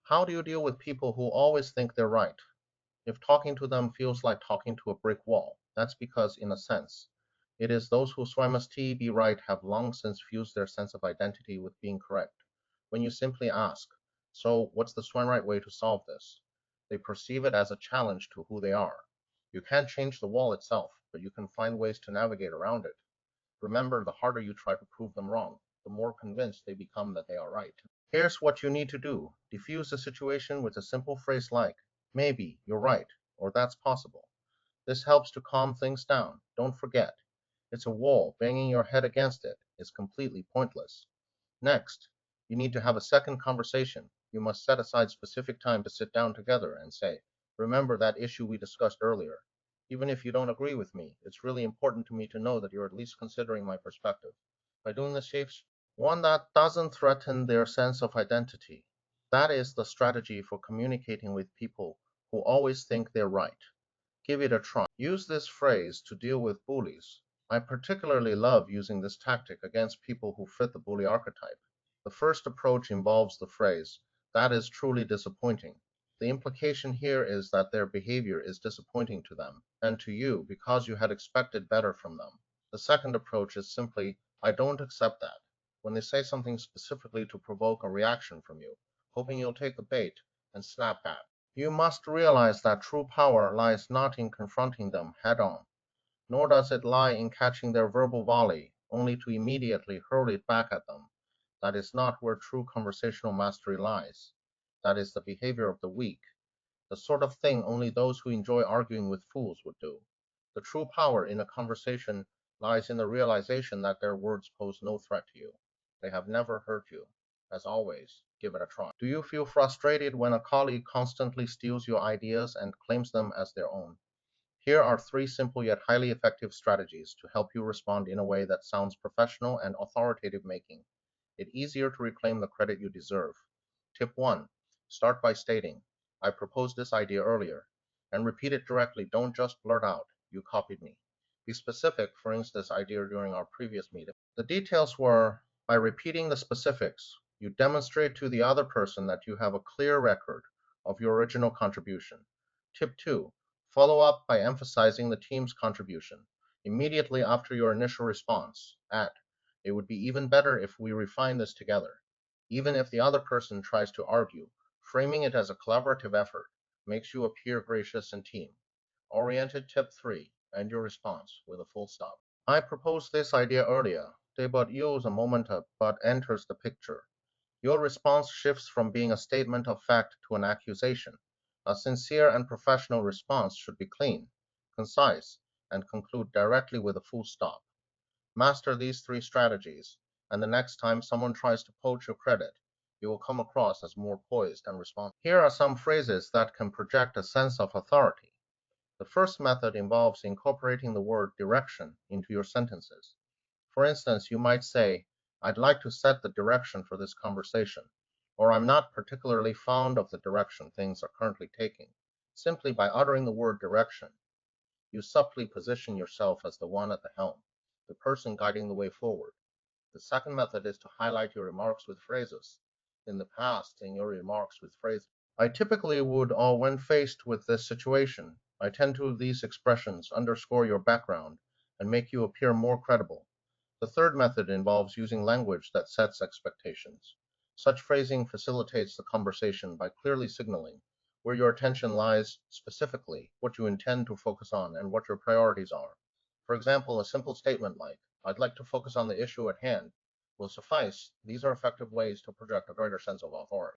How do you deal with people who always think they're right? If talking to them feels like talking to a brick wall, that's because, in a sense, it is those who swear must be right have long since fused their sense of identity with being correct. When you simply ask, "So, what's the swan right way to solve this?" they perceive it as a challenge to who they are. You can't change the wall itself, but you can find ways to navigate around it. Remember, the harder you try to prove them wrong, the more convinced they become that they are right. Here's what you need to do: diffuse the situation with a simple phrase like, "Maybe, you're right," or "That's possible." This helps to calm things down. Don't forget, it's a wall. Banging your head against it is completely pointless. Next, you need to have a second conversation. You must set aside specific time to sit down together and say, "Remember that issue we discussed earlier? Even if you don't agree with me, it's really important to me to know that you're at least considering my perspective." By doing this shapes one that doesn't threaten their sense of identity. That is the strategy for communicating with people who always think they're right. Give it a try. Use this phrase to deal with bullies. I particularly love using this tactic against people who fit the bully archetype. The first approach involves the phrase, "That is truly disappointing." The implication here is that their behavior is disappointing to them, and to you because you had expected better from them. The second approach is simply, "I don't accept that," when they say something specifically to provoke a reaction from you, hoping you'll take the bait and snap back. You must realize that true power lies not in confronting them head on, nor does it lie in catching their verbal volley, only to immediately hurl it back at them. That is not where true conversational mastery lies. That is the behavior of the weak, the sort of thing only those who enjoy arguing with fools would do. The true power in a conversation lies in the realization that their words pose no threat to you. They have never hurt you. As always, give it a try. Do you feel frustrated when a colleague constantly steals your ideas and claims them as their own? Here are three simple yet highly effective strategies to help you respond in a way that sounds professional and authoritative, making it easier to reclaim the credit you deserve. Tip 1: start by stating, "I proposed this idea earlier," and repeat it directly. Don't just blurt out, "You copied me." Be specific. For instance, idea during our previous meeting. The details were, by repeating the specifics, you demonstrate to the other person that you have a clear record of your original contribution. Tip 2: follow up by emphasizing the team's contribution. Immediately after your initial response, add, "It would be even better if we refine this together." Even if the other person tries to argue, framing it as a collaborative effort makes you appear gracious and team oriented. Tip 3: end your response with a full stop. "I proposed this idea earlier." Debut yields a moment but enters the picture. Your response shifts from being a statement of fact to an accusation. A sincere and professional response should be clean, concise, and conclude directly with a full stop. Master these three strategies, and the next time someone tries to poach your credit, you will come across as more poised and responsible. Here are some phrases that can project a sense of authority. The first method involves incorporating the word direction into your sentences. For instance, you might say, "I'd like to set the direction for this conversation," or "I'm not particularly fond of the direction things are currently taking." Simply by uttering the word direction, you subtly position yourself as the one at the helm, the person guiding the way forward. The second method is to highlight your remarks with phrases. In the past, in your remarks with phrases, "I typically would," or "when faced with this situation, I tend to," these expressions underscore your background and make you appear more credible. The third method involves using language that sets expectations. Such phrasing facilitates the conversation by clearly signaling where your attention lies, specifically what you intend to focus on and what your priorities are. For example, a simple statement like, "I'd like to focus on the issue at hand," will suffice. These are effective ways to project a greater sense of authority.